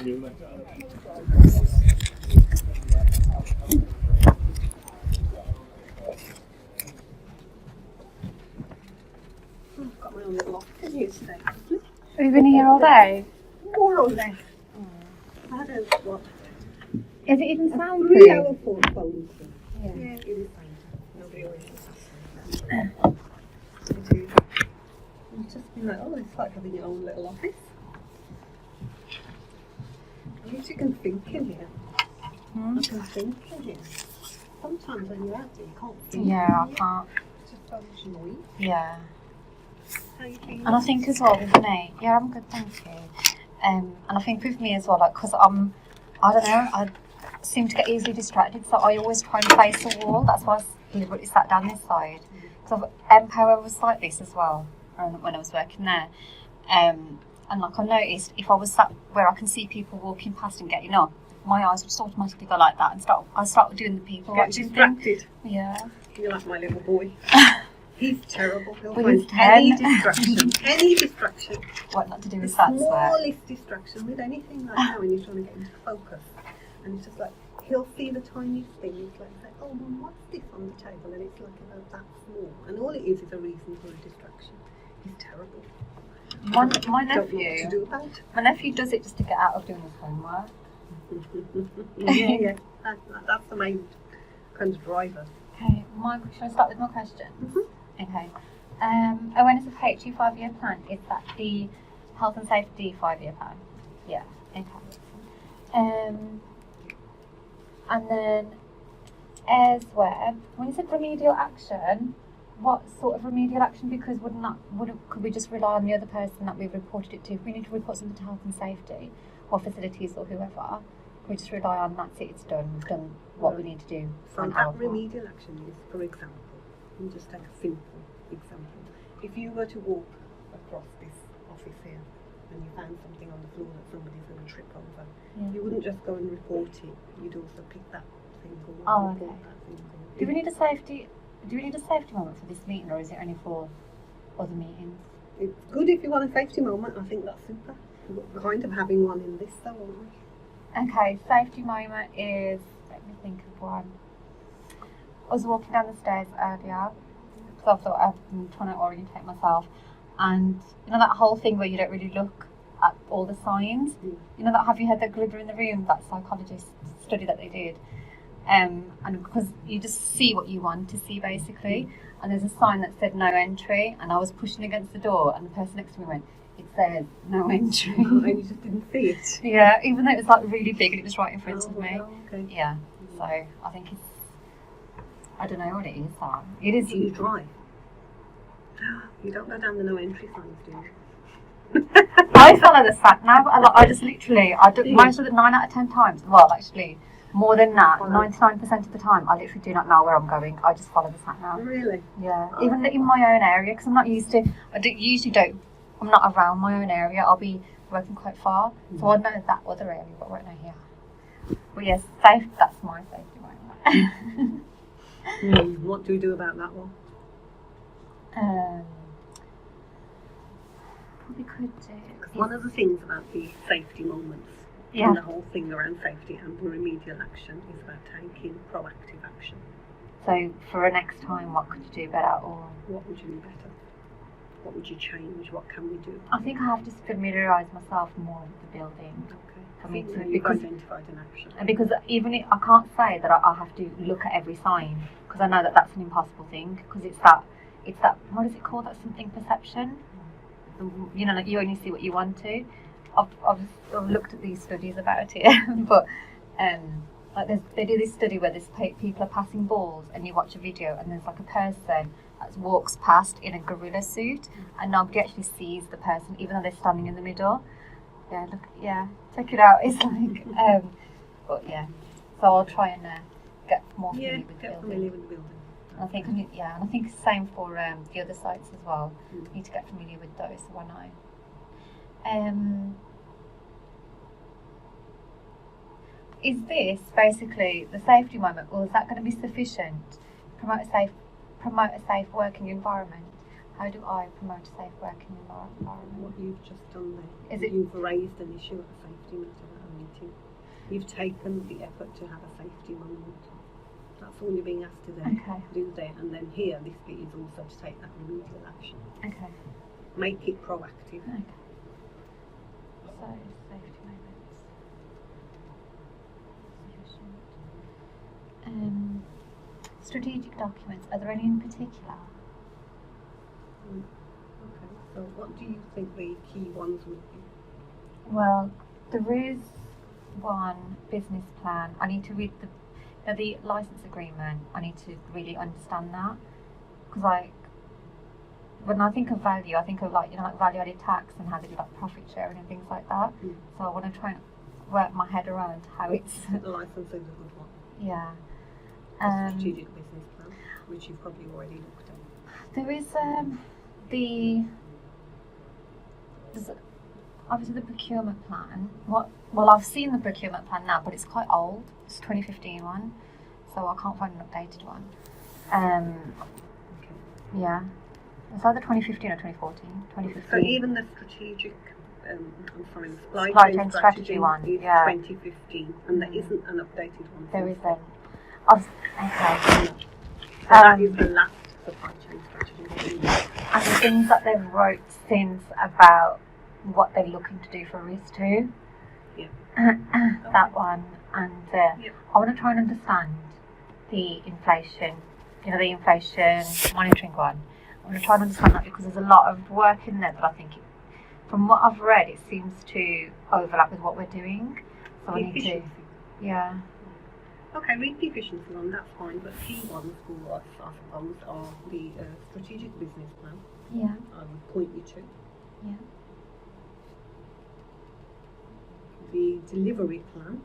I've got my own little office here today. Have you been here all day? More or less. I had a, what? Is it even A soundproof? 3-hour phone call. Yeah, it is soundproof. Nobody always does that. It's just been like, oh, it's like having your own little office. At least you can think in here. I can think in here. Sometimes when you're out there, you can't think. Yeah, I can't. It's just so much noise. Yeah. How you feeling? And I think as well with me, yeah, I'm good, thank you. And I think with me as well, like, because I don't know, I seem to get easily distracted, so I always try and face a wall. That's why I deliberately sat down this side. Because Empower was like this as well when I was working there. And like I noticed, if I was sat where I can see people walking past and getting up, my eyes would just automatically go like that, and I start doing the people watching thing. Distracted. Yeah. You're like my little boy. He's terrible. He'll But find he's any 10. distraction. Any distraction. What not to do The with that swear. smallest distraction with anything like that when you're trying to get into focus. And it's just like, he'll see the tiniest thing. It's like, oh, well, what's this on the table? And it's like about that small. And all it is a reason for a distraction. He's terrible. My Don't know what to nephew, do about it. my nephew does it just to get out of doing his homework. yeah. That's the main kind of driver. Okay, should I start with my question? Okay. Awareness of HE 5-year plan, is that the health and safety 5-year plan? Yeah, okay. And then as well, when you said remedial action, what sort of remedial action? Because could we just rely on the other person that we've reported it to? If we need to report something to health and safety or facilities or whoever, can we just rely on that's it, it's done, we've done what we need to do? So that remedial action is, for example, you just take a simple example. If you were to walk across this office here and you found something on the floor that somebody's going to trip over, you wouldn't just go and report it, you'd also pick that thing or report that thing. Do we need a safety moment for this meeting, or is it only for other meetings? It's good if you want a safety moment. I think that's super. We're kind of having one in this though, aren't we? Okay, safety moment is, let me think of one. I was walking down the stairs earlier because I thought I've been trying to orientate myself, and you know that whole thing where you don't really look at all the signs. You know that, have you heard that glitter in the room, that psychologist study that they did? And because you just see what you want to see basically, and there's a sign that said no entry, and I was pushing against the door and the person next to me went, it says no entry. And you just didn't see it. Yeah, even though it was like really big and it was right in front of me. Okay. Yeah, so I think it's, I don't know what it is. It is. Do you drive? You don't go down the no entry signs, do you? I follow the sat nav. I just literally, most of the 9 out of 10 times. Well, actually, more than that. 99% of the time, I literally do not know where I'm going. I just follow the sat nav. Really? Yeah. Even in my own area, because I'm not used to. I'm not around my own area. I'll be working quite far, so I know that other area, but I won't know here. But yes, safe. That's my safety moment. What do we do about that one? What we could do. Because one of the things about the safety moments and the whole thing around safety and remedial action is about taking proactive action. So for next time, what could you do better, or what would you do better? What would you change? What can we do? I think I have to familiarise myself more with the building. Okay. For me to, you've identified an action. And because even I can't say that I have to look at every sign, because I know that that's an impossible thing. Because it's that what is it called? That something perception. You know, like you only see what you want to. I've looked at these studies about it, but like they do this study where people are passing balls, and you watch a video, and there's like a person that walks past in a gorilla suit, and nobody actually sees the person, even though they're standing in the middle. Yeah, check it out. It's like, but yeah. So I'll try and get more familiar with the building. I think, and I think it's the same for the other sites as well. You need to get familiar with those, so I know. Is this basically the safety moment, or is that going to be sufficient to promote a safe working environment? How do I promote a safe working environment? What you've just done there. You've raised an issue of safety matter, and exciting. You've taken the effort to have a safety moment. That's all you're being asked to do. Okay. Do there, and then here, this bit is also to take that remedial action. Okay. Make it proactive. Okay. So, safety moments. Sufficient. Strategic documents, are there any in particular? Okay, so what do you think the key ones would be? Well, there is one business plan. I need to read the license agreement. I need to really understand that, because like when I think of value, I think of like value added tax and how they do like profit sharing and things like that. So I want to try and work my head around how it's. The license is a good one. Yeah. The strategic business plan, which you've probably already looked at. There is there's obviously the procurement plan. Well, I've seen the procurement plan now, but it's quite old. It's 2015 one, so I can't find an updated one. Okay. Yeah. It's either 2015 or 2014. 2015. So even the strategic, the supply chain strategy one is yeah. 2015, and there isn't an updated one. There since isn't. then. Okay. So that is the last supply chain strategy. And the things that they've wrote since about what they're looking to do for RIS2. Yeah. That one. And I want to try and understand the inflation, the inflation monitoring one. I want to try and understand that because there's a lot of work in there that I think, from what I've read, it seems to overlap with what we're doing. So I need to, yeah. Okay, read the efficiency one, that's fine, but key ones for us, I suppose, are the strategic business plan. Yeah. I would point you to. Yeah. The delivery plan.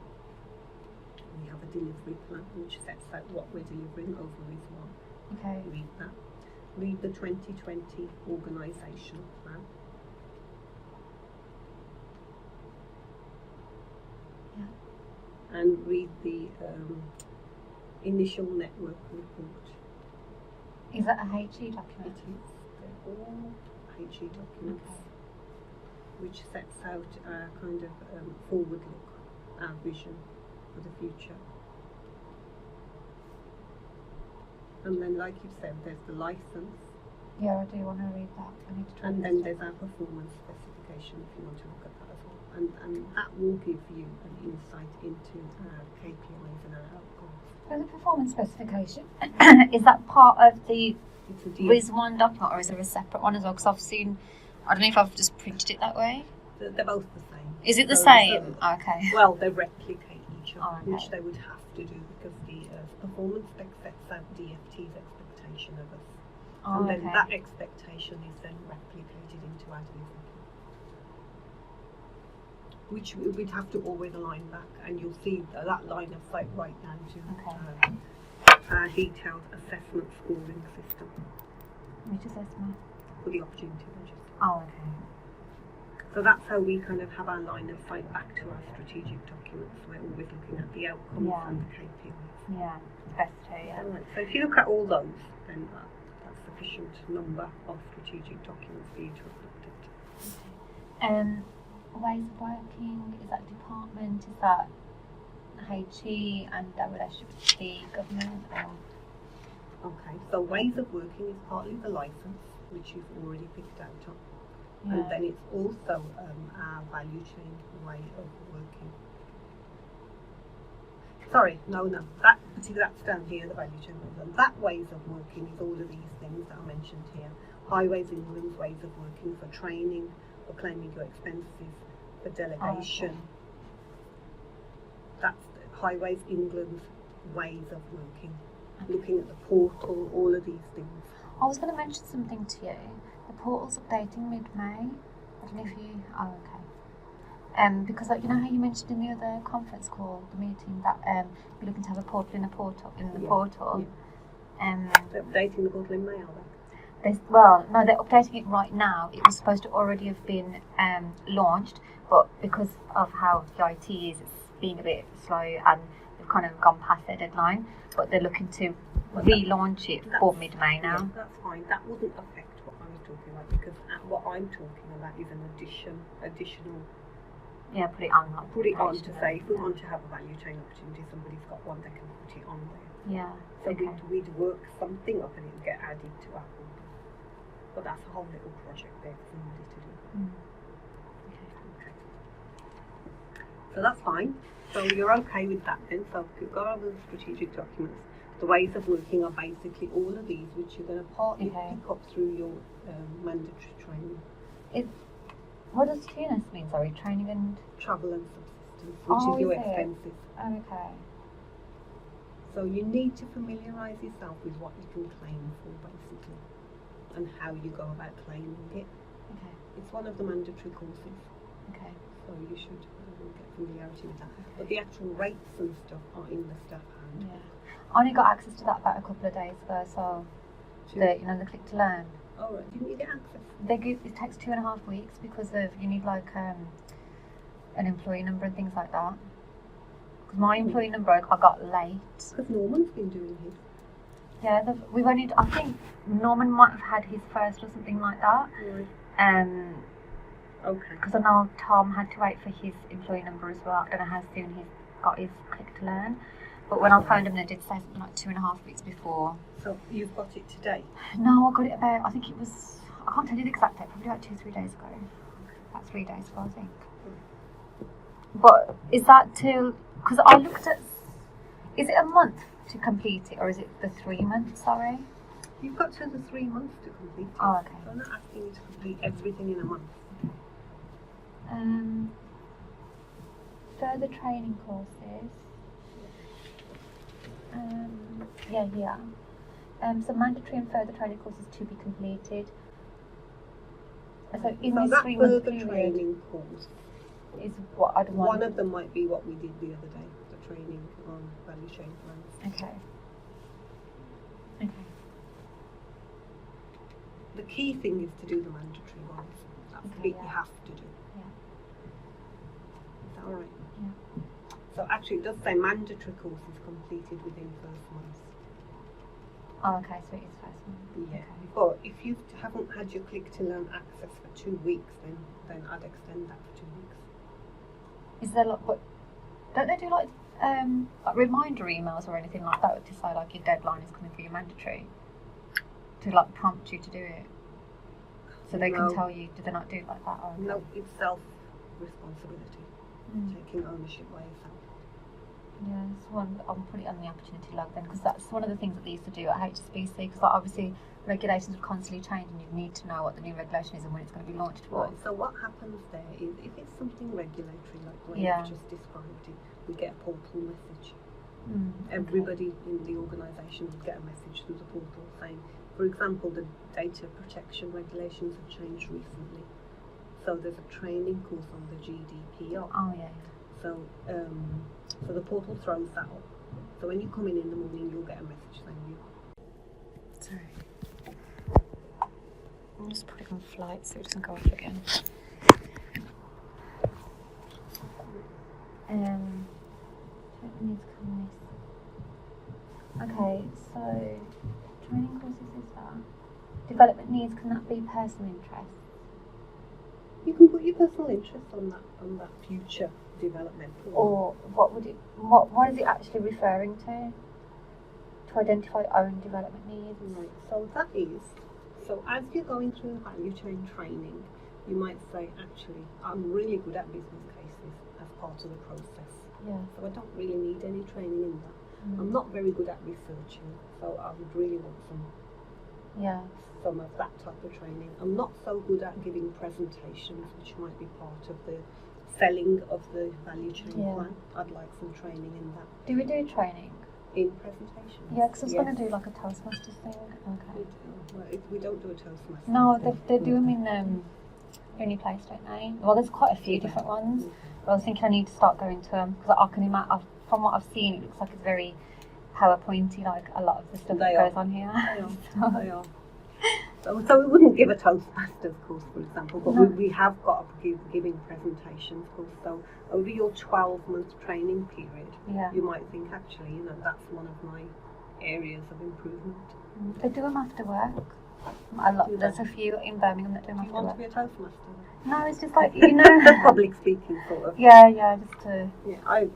We have a delivery plan which sets out what we're delivering over RIS1. Okay. Read that. Read the 2020 organisational plan. Yeah. And read the initial network report. Is that a HE document? It is. They're all HE documents, which sets out our kind of forward look, our vision for the future. And then, like you said, there's the license. Yeah, I do want to read that. I need to try And then there's our performance specification if you want to look at that as well. And that will give you an insight into our KPIs and our outcomes. For the performance specification, is that part of the It's a deal. RIS1 document or is there a separate one as well? Because I've seen, I don't know if I've just printed it that way. They're both the same. Is it the So- same? Okay. Well, they replicate each other, Oh, okay. which they would have to do because the performance spec sets out DFT's expectation of us. Oh, And then okay. that expectation is then replicated into our delivery plan, which we'd have to always align back, and you'll see that line of sight right down to our detailed assessment scoring system Which assessment? for the opportunity measures. Oh, okay. So that's how we kind of have our line of sight back to our strategic documents. We're always looking at the outcomes Yeah. and the KPIs. Yeah, best to, yeah. Alright, so if you look at all those, then that's sufficient number of strategic documents for you to have looked at. Ways of working, is that department, is that HE and our relationship with the government? Okay, so ways of working is partly the license, which you've already picked out on. And then it's also our value chain way of working. Sorry, no, that's down here, the value chain. That ways of working is all of these things that are mentioned here. Highways England's ways of working for training, for claiming your expenses, for delegation. Okay. That's Highways England's ways of working. Looking at the portal, all of these things. I was going to mention something to you. The portal's updating mid-May. I don't know if you... Oh, okay. Because you know how you mentioned in the other conference call, the meeting, that you're looking to have a portal in the portal. Yeah. They're updating the portal in May, are they? No, they're updating it right now. It was supposed to already have been launched, but because of how the IT is, it's been a bit slow and they've kind of gone past their deadline. But they're looking to relaunch it for mid-May now. Yeah, that's fine. That wouldn't affect what I was talking about because what I'm talking about is an additional Yeah, put it on. Like, put it on page to them. say if we want to have a value chain opportunity, somebody's got one, they can put it on there. Yeah. So Okay. we'd work something up and it would get added to our folder. But that's a whole little project there for somebody to do. Mm. Okay. So that's fine. So you're okay with that then. So if you've got all the strategic documents, the ways of working are basically all of these, which you're going to partly pick up through your mandatory training. What does TNS mean? Sorry, training and Travel and subsistence, which is your expenses. Oh, okay. So you need to familiarise yourself with what you can claim for, basically, and how you go about claiming it. Okay. It's one of the mandatory courses, Okay. so you should get familiarity with that. But the actual rates and stuff are in the staff handbook. Yeah. I only got access to that about a couple of days ago, so the click to learn. Oh right, didn't you get access? It takes 2.5 weeks because of you need like an employee number and things like that. Because my employee number I got late. Because Norman's been doing his. Yeah, I think Norman might have had his first or something like that. Right. Okay. Because I know Tom had to wait for his employee number as well. I don't know how soon he's got his click to learn. But when I phoned him, they did say something like 2.5 weeks before. So you've got it today? No, I got it about, I think it was, I can't tell you the exact date, probably about 2-3 days ago. About 3 days ago, I think. But is that till, because I looked at, is it a month to complete it, or is it the 3 months, sorry? You've got till the 3 months to complete it. Oh, okay. So I'm not asking you to complete everything in a month. Further training courses. Here. So mandatory and further training courses to be completed. So in this that 3 month further period training course is what I'd want. One of them might be what we did the other day, the training on value chain plans. Okay. The key thing is to do the mandatory ones. That's the bit you have to do. Yeah. Is that alright? Yeah. So actually it does say mandatory courses completed within first month. Oh, okay, so it is first month. Yeah. Okay. But if you haven't had your click to learn access for 2 weeks, then I'd extend that for 2 weeks. Is there but don't they do like reminder emails or anything like that to say like your deadline is coming for your mandatory? To like prompt you to do it? So they can tell you, do they not do it like that? Or No, it's self-responsibility. Taking ownership by yourself. Yeah, I'll put it on the opportunity log then, because that's one of the things that they used to do at HSBC, because like, obviously regulations would constantly change and you need to know what the new regulation is and when it's going to be launched for. Right, so what happens there is if it's something regulatory like what you've just described it, we get a portal message. Everybody in the organisation would get a message through the portal saying, for example, the data protection regulations have changed recently. So there's a training course on the GDPR. Oh yeah. So the portal throws that up. So when you come in the morning, you'll get a message saying you. Sorry. I'll just put it on flight so it doesn't go off again. Okay, so training courses is that. Development needs, can that be personal interest? You can put your personal interest on that future development. Or what is it actually referring to? To identify own development needs. Right. So that is. So as you're going through the value chain training, you might say, actually, I'm really good at business cases as part of the process. Yeah. So I don't really need any training in that. I'm not very good at researching, so I would really want some of that type of training. I'm not so good at giving presentations, which might be part of the selling of the value chain plan. I'd like some training in that. Do we do training? In presentations? Yeah, because I was going to do like a Toastmasters thing. Okay. We don't do a Toastmasters. No, they do them in Uniplace, don't they? Well, there's quite a few different ones. But I was thinking I need to start going to them because I can imagine. From what I've seen, it looks like it's very PowerPointy, like a lot of the stuff that goes on here. They are. So we wouldn't give a Toastmasters course, for example, but we have got a giving presentations course. So over your 12-month training period, you might think, actually, that's one of my areas of improvement. They do them after work. There's a few in Birmingham that do Do you want to be a Toastmaster? No, it's just like, you know. Public speaking, sort of. Yeah, just to. Yeah, I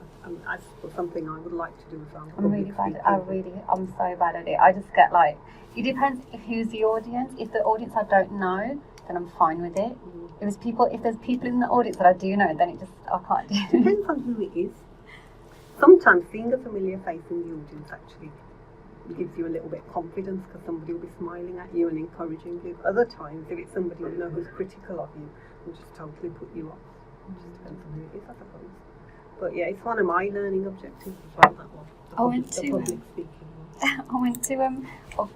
suppose something I would like to do as well. I'm really bad I'm so bad at it. I just get like, it depends who's the audience. If the audience I don't know, then I'm fine with it. If there's people in the audience that I do know, then I can't do it. Depends on who it is. Sometimes seeing a familiar face in the audience actually gives you a little bit of confidence because somebody will be smiling at you and encouraging you. Other times, if it's somebody you know who's critical of you, will just totally put you off. It just depends on who it is, I suppose. But yeah, it's one of my learning objectives as well, that one. The public speaking one. I went to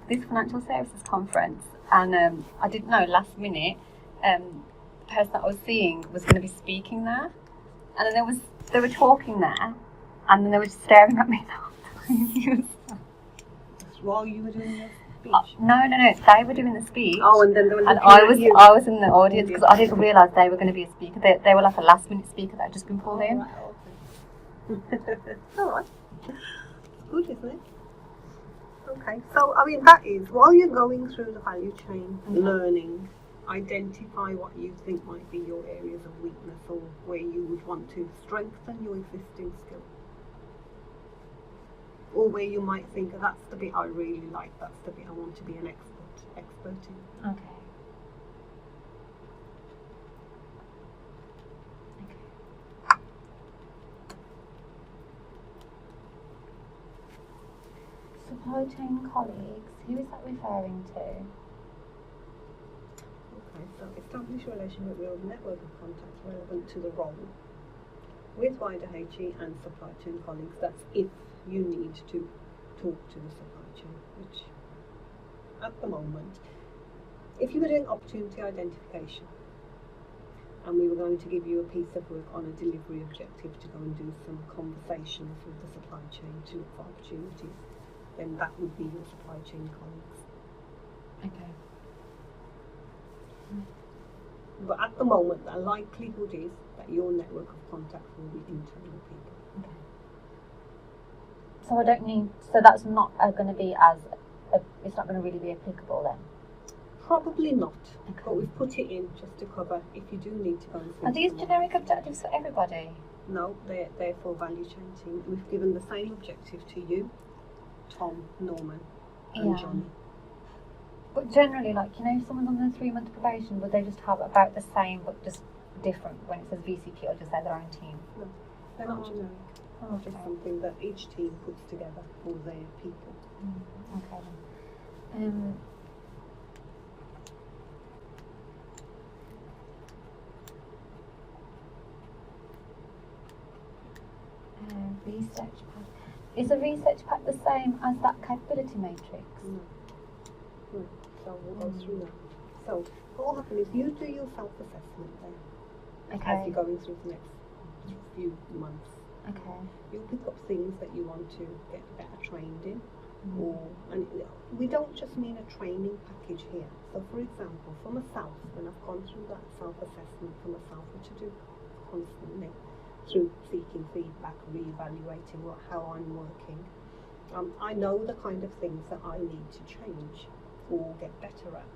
this financial services conference, and I didn't know last minute the person that I was seeing was going to be speaking there, and then they were talking there, and then they were just staring at me the whole time. While you were doing your speech? No, they were doing the speech. Oh, and then they were looking at you. I was in the audience because Yeah. I didn't realise they were going to be a speaker. They were like a last minute speaker that had just been pulled in. Right, okay. Alright. Good, isn't it? Okay, so I mean that is, while you're going through the value chain, learning, identify what you think might be your areas of weakness or where you would want to strengthen your existing skill. Or where you might think, oh, that's the bit I really like, that's the bit I want to be an expert in. Okay. Supply chain colleagues, who is that referring to? Okay, so establish a relationship with a network of contacts relevant to the role with wider HE and supply chain colleagues. That's if you need to talk to the supply chain, which at the moment, if you were doing opportunity identification and we were going to give you a piece of work on a delivery objective to go and do some conversations with the supply chain to look for opportunities, then that would be your supply chain colleagues. Okay. But at the moment, the likelihood is that your network of contacts will be internal people. Okay. So I don't need. So that's not going to be it's not going to really be applicable then. Probably not. Okay. But we've put it in just to cover if you do need to go and see. Are these someone. generic objectives for everybody? No, they're for value chain team. We've given the same objective to you, Tom, Norman, and Johnny. But generally, like, you know, if someone's on their 3-month probation, would they just have about the same but just different when it says VCP, or just say their own team? No, they're not generic. Oh, Just something that each team puts together for their people. Okay then. Research pack. Is a research pack the same as that capability matrix? No. So we'll go through that. So what will happen is you do your self-assessment then as you're going through the next few months. Okay. You'll pick up things that you want to get better trained in. And we don't just mean a training package here. So for example, for myself, when I've gone through that self-assessment for myself, which I do constantly, through seeking feedback, re-evaluating how I'm working, I know the kind of things that I need to change or get better at.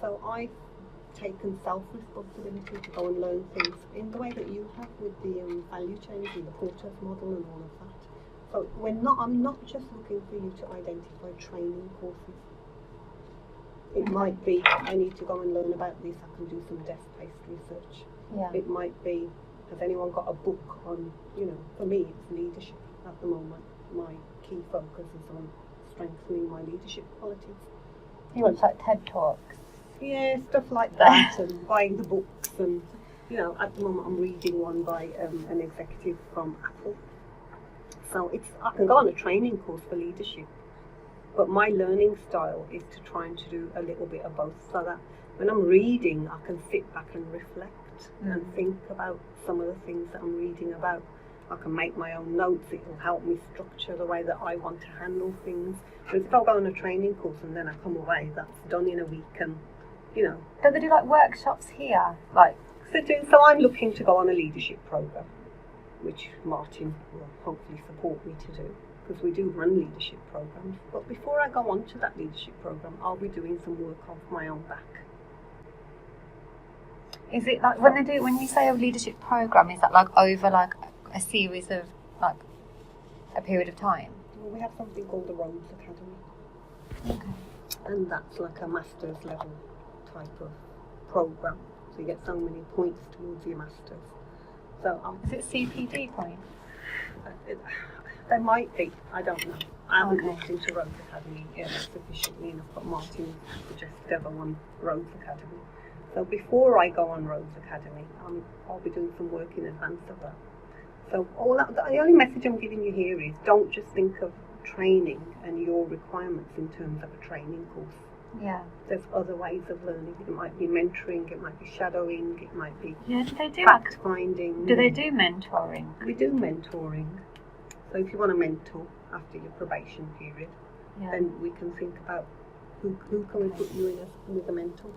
So I've taken self-responsibility to go and learn things in the way that you have with the value chains and the Porter's model and all of that. So I'm not just looking for you to identify training courses. It might be, I need to go and learn about this, I can do some desk-based research. Yeah. It might be, has anyone got a book on, for me it's leadership at the moment. My key focus is on strengthening my leadership qualities. You watch like TED Talks? Yeah, stuff like that, and buying the books, and at the moment I'm reading one by an executive from Apple. So I can go on a training course for leadership, but my learning style is to try and to do a little bit of both, so that when I'm reading I can sit back and reflect and think about some of the things that I'm reading about. I can make my own notes, it will help me structure the way that I want to handle things. But if I go on a training course and then I come away, that's done in a week, and Don't they do like workshops here? Like so I'm looking to go on a leadership program, which Martin will hopefully support me to do. because we do run leadership programs. But before I go on to that leadership program, I'll be doing some work off my own back. Is it like when you say a leadership program, is that like over like a series of like a period of time? Well, we have something called the Rhodes Academy. Okay. And that's like a master's level type of program. So you get so many points towards your master's. So is it CPD points? There might be, I don't know. I haven't Okay. looked into Rhodes Academy sufficiently enough, but Martin suggested ever on Rhodes Academy. So before I go on Rhodes Academy, I'll be doing some work in advance of that. So the only message I'm giving you here is don't just think of training and your requirements in terms of a training course. Yeah. There's other ways of learning. It might be mentoring, it might be shadowing, it might be Yeah, do they do fact finding. Do they do mentoring? We do mentoring. So if you want to mentor after your probation period, Yeah. then we can think about who can we put you in with a mentor.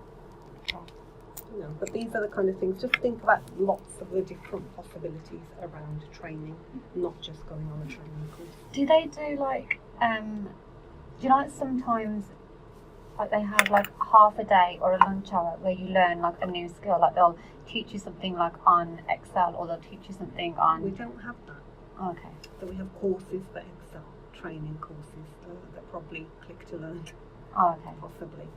You know, but these are the kind of things. Just think about lots of the different possibilities around training, not just going on a training course. Do they do like do you know like sometimes like they have like half a day or a lunch hour where you learn like a new skill, like they'll teach you something like on Excel or they'll teach you something on We don't have that. Oh, okay. So we have courses for Excel, training courses that probably Click to Learn, Oh, okay. possibly.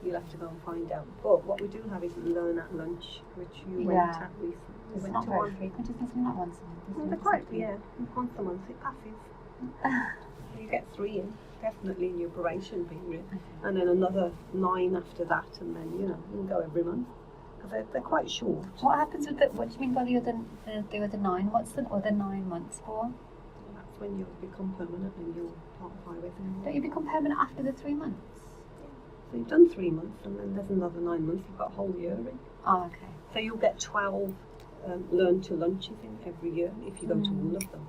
You'll have to go and find out. But what we do have is Learn at Lunch, which you went Yeah. at recently. It's Went not to very one. frequent, isn't it? Not once a month. Well, they're quite, yeah, once a month it passes. You get 3 in, definitely in your probation period, and then another 9 after that, and then, you can go every month, because they're quite short. What happens with what do you mean by the other 9? What's the other 9 months for? That's when you'll become permanent and you're part of highways anymore. Don't you become permanent after the 3 months? So you've done 3 months, and then there's another 9 months, you've got a whole year in. Oh, okay. So you'll get 12 Learn to Lunches in every year if you go to all of them.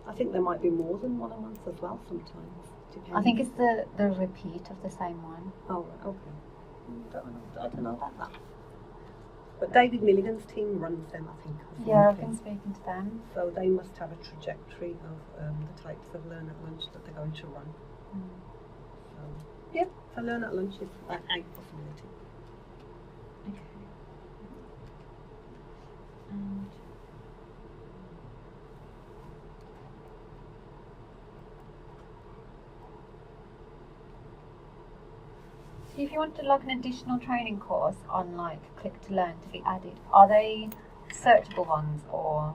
I think there might be more than one a month as well sometimes. Depends. I think it's the repeat of the same one. Oh, right, okay. I don't know about that. But David Milligan's team runs them, I think. or Yeah, I've something. been speaking to them. So they must have a trajectory of the types of Learn at Lunch that they're going to run. So, yeah, so Learn at Lunch is a possibility. Okay. And so if you wanted like an additional training course on like Click to Learn to be added, are they searchable ones or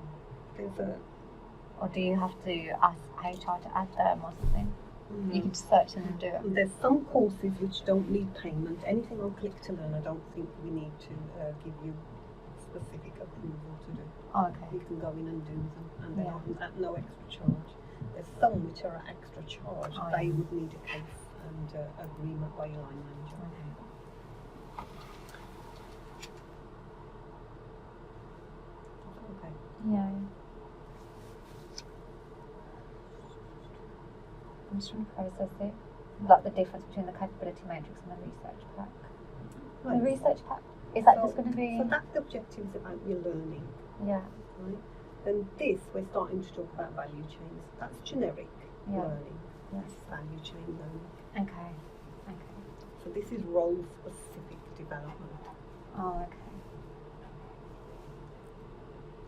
do you have to ask HR to add them or something? You can just search them and do it. There's some courses which don't need payment. Anything on Click to Learn, I don't think we need to give you specific approval to do. Oh, okay. You can go in and do them, and they're Yeah. at no extra charge. There's some which are at extra charge. Oh, They yeah. would need a case and agreement by your line manager. Okay. Yeah. I'm just trying to process it. Like the difference between the capability matrix and the research pack. Right. The research pack, is that So- just going to be... So that's the objectives about your learning, Yeah. right? And this, we're starting to talk about value chains. That's generic Yeah. learning. Yes. That's value chain learning. Okay. So this is role-specific development. Oh, okay.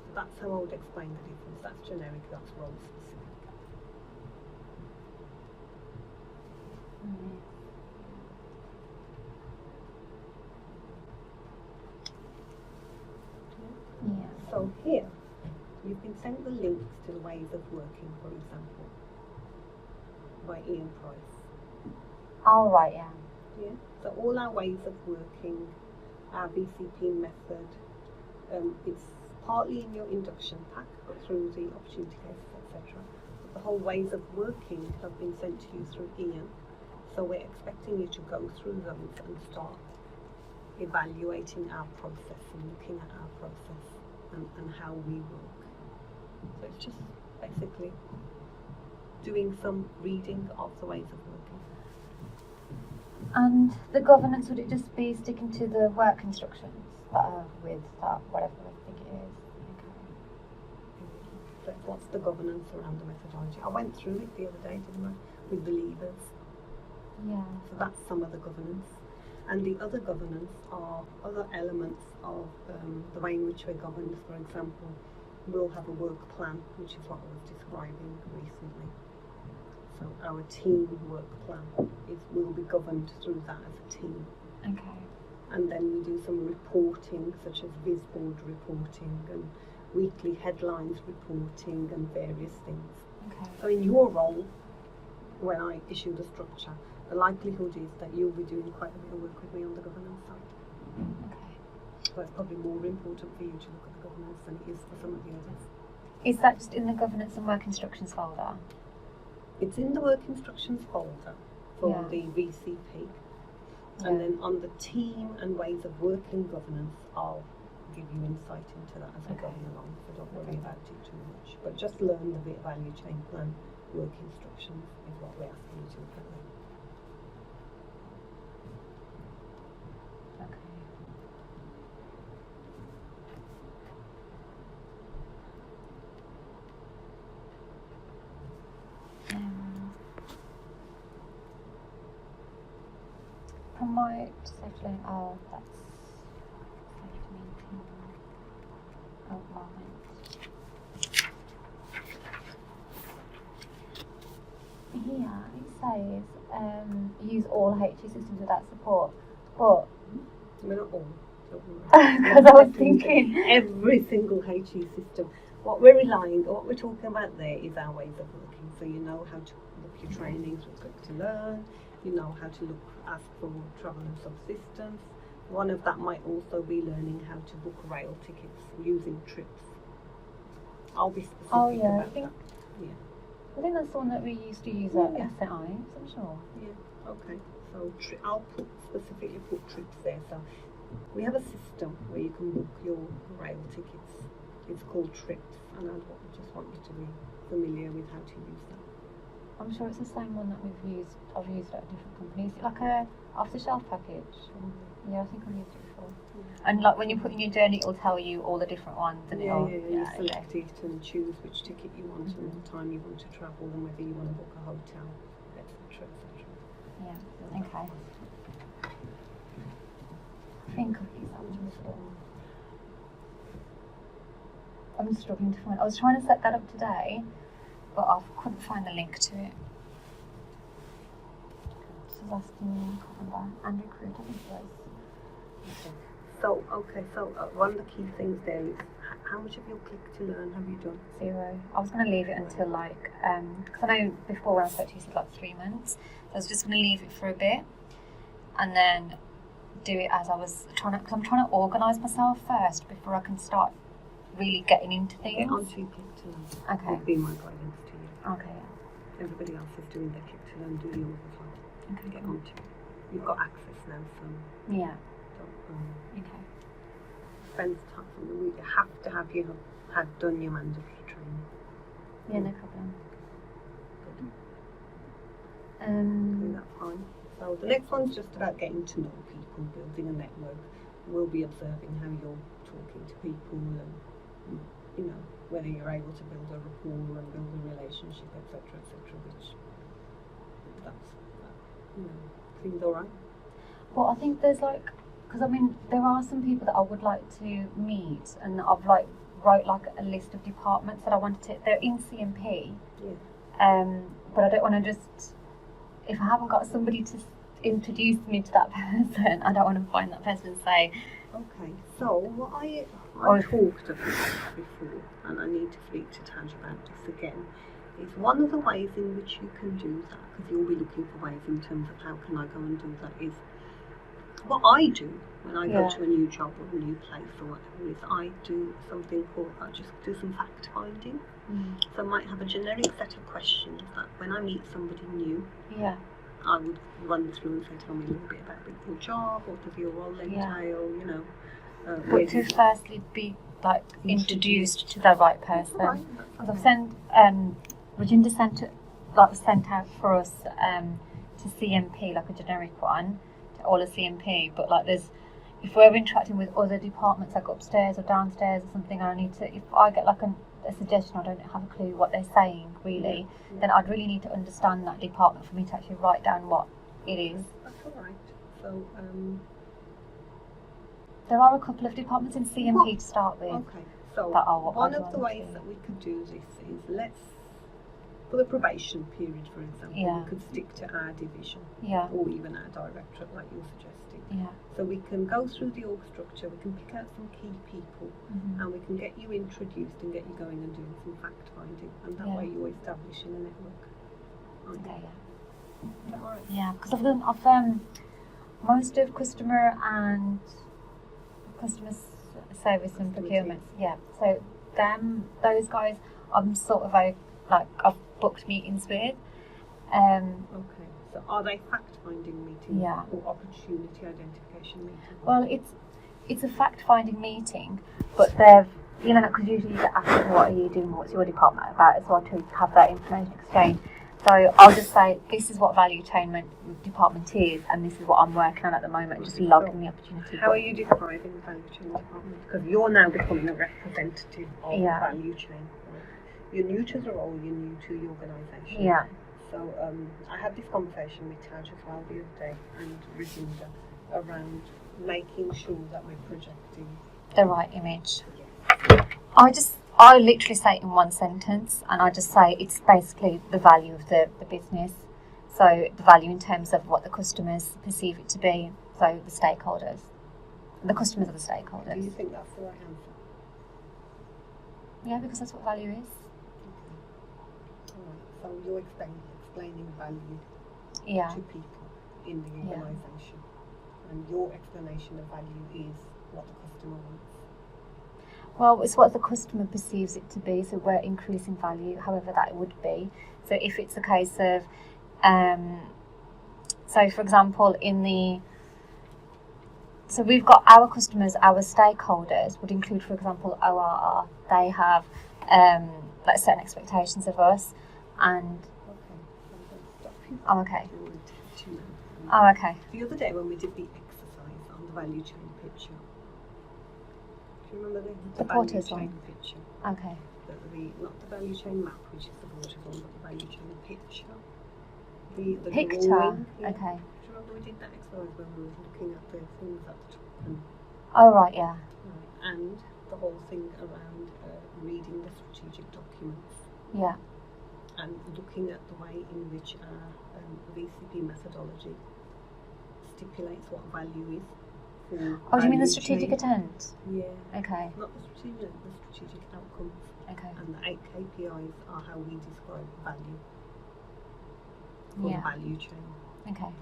So that's how I would explain the difference. That's generic, that's role-specific. Yeah. So here, you've been sent the links to the ways of working, for example, by Ian Price. Oh, right, yeah. Yeah. So all our ways of working, our VCP method, it's partly in your induction pack, but through the opportunity cases, etc. But the whole ways of working have been sent to you through Ian. So we're expecting you to go through those and start evaluating our process and looking at our process and how we work. So it's just basically doing some reading of the ways of working. And the governance, would it just be sticking to the work instructions that are with that, whatever I think it is? what's the governance around the methodology. I went through it the other day, didn't I, with the levers. Yeah. So that's some of the governance. And the other governance are other elements of the way in which we're governed. For example, we'll have a work plan, which is what I was describing recently. So our team work plan will be governed through that as a team. Okay. And then we do some reporting, such as Visboard reporting and weekly headlines reporting and various things. Okay. So in your role, when I issue the structure, the likelihood is that you'll be doing quite a bit of work with me on the governance side. Okay. So it's probably more important for you to look at the governance than it is for some of the others. Is that just in the governance and work instructions folder? It's in the work instructions folder for Yeah. the VCP. Yeah. And then on the team and ways of working governance, I'll give you insight into that as we're Okay. going along, so don't worry about it too much. But just learn the value chain plan work instructions is what we're asking you to look at now. Okay. Promote safety learning. Oh, that's safety meeting. Outline. Here it says use all HE systems without support, but We're not all, don't worry. because I was thinking Every single HE system. What we're talking about there is our ways of working. So you know how to look your trainings with Click to Learn, you know how to ask for travel and subsistence. One of that might also be learning how to book rail tickets using trips. I'll be specific about that. I think that's the one that we used to use at SNI, I'm sure. Yeah, okay. So I'll specifically put trips there. So we have a system where you can book your rail tickets. It's called Trips, and I just want you to be familiar with how to use that. I'm sure it's the same one that I've used at different companies. Is it like a off-the-shelf package? Yeah, I think I've used it before. Yeah. And like when you put in your journey, it'll tell you all the different ones. And You select okay. it and choose which ticket you want and the time you want to travel and whether you want to book a hotel, etc. Yeah, okay. I think I've used that one before. I'm struggling to find. I was trying to set that up today, but I couldn't find the link to it. This was asking me, I can't remember, and recruit, I think it was. So one of the key things there is how much of your Click to Learn have you done? 0. I was going to leave it until because I know before when I spoke to you, you said 3 months. So I was just going to leave it for a bit, and then do it as I was trying to. Because I'm trying to organise myself first before I can start really getting into things. Get onto your Click to Learn. Okay. Would be my guidance to you. Okay. Everybody else is doing their Click to Learn. Do yours as well. Okay. Get onto it. You've got access now, so Yeah. don't Okay. spend time. You have to have done your mandatory training. Yeah, no problem. Okay, that's fine. So the next one's just about getting to know people, building a network. We'll be observing how you're talking to people and, you know, whether you're able to build a rapport and build a relationship, etc., which seems alright. Well, I think there's because I mean, there are some people that I would like to meet, and I've wrote a list of departments that I wanted to. They're in CMP, but I don't want to just. If I haven't got somebody to introduce me to that person, I don't want to find that person and say. Okay, so what I talked about before, and I need to speak to Taj about this again, is one of the ways in which you can do that, because you'll be looking for ways in terms of how can I go and do that, is what I do when I go to a new job or a new place or whatever, is I do something called, I just do some fact finding. So I might have a generic set of questions that when I meet somebody new, I would run through and say, tell me a little bit about your job, what does your role entail, you know. But to firstly be introduced to the right person. Because I've sent Virginia sent out for us to CMP, like a generic one, to all of CMP, but if we're interacting with other departments, like upstairs or downstairs or something, I need to, if I get a suggestion, I don't have a clue what they're saying really, then I'd really need to understand that department for me to actually write down what it is. That's all right. So, there are a couple of departments in CMP to start with. okay. So that are what one I'd of the want ways to. that we could do this is, let's, for the probation period, for example, Yeah. we could stick to our division Yeah, or even our directorate, like you're suggesting. yeah. So we can go through the org structure, we can pick out some key people, Mhm. and we can get you introduced and get you going and doing some fact finding, and that Yeah. way you're establishing a network. aren't you? Okay, yeah. Is that right? Yeah, because I've most of customer and service and procurement. Yeah, so those guys, I'm sort of I've booked meetings with. Okay. So are they fact finding meetings Yeah. or opportunity identification meetings? Well, it's a fact finding meeting, but they've because usually you get asked what are you doing, what's your department about as well to have that information exchange. So I'll just say this is what value chain department is, and this is what I'm working on at the moment. Just logging the opportunity. How are you describing the value chain department? Because you're now becoming a representative of Yeah. the value chain. Right? You're new to the role, you're new to the organisation. Yeah. So I had this conversation with Taj as well the other day and Rajinder around making sure that we're projecting. The right image. Yes. I literally say it in one sentence, and I just say it's basically the value of the business. So the value in terms of what the customers perceive it to be. So the stakeholders, the customers are the Do stakeholders. you think that's the right answer? Yeah, because that's what value is. Okay. All right. So you're explaining value Yeah, to people in the Yeah. organisation, and your explanation of value is what the customer wants. well, it's what the customer perceives it to be. So we're increasing value, however that would be. So if it's a case of, so for example, so we've got our customers, our stakeholders would include, for example, ORR. They have certain expectations of us, and Okay. So I'm going to stop you. oh, okay, I want to touch you now. oh, okay, The other day when we did the exercise on the value chain picture, do you remember the value Porter's chain one. picture? okay. Not the value chain map, which is the Porter's one, but the value chain picture. The Picture, drawing. Yeah. okay. Do you remember we did that exercise when we were looking at the things at the top and, Oh right, yeah, and the whole thing around reading the strategic documents yeah, and looking at the way in which our VCP methodology stipulates what value is. Oh, do you mean the value strategic chain. intent? Yeah. Okay, Not the strategic outcomes. okay, And the 8 KPIs are how we describe value for yeah, the value chain. okay,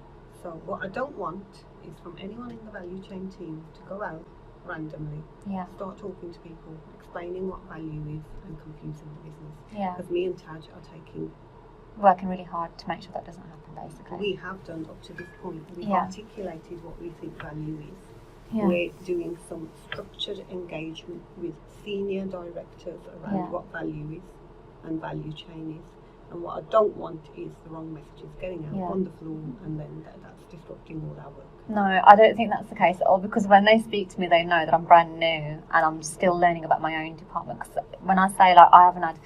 So what I don't want is from anyone in the value chain team to go out randomly, yeah, start talking to people, explaining what value is and confusing the business. yeah. Because me and Taj are taking, Working really hard to make sure that doesn't happen, basically. we have done up to this point, we've Yeah. articulated what we think value is. Yeah, We're doing some structured engagement with senior directors around Yeah. what value is and value chain is. And what I don't want is the wrong messages getting out Yeah. on the floor, and then that's disrupting all our work. no, I don't think that's the case at all, because when they speak to me, they know that I'm brand new and I'm still learning about my own department. Because when I say I haven't had,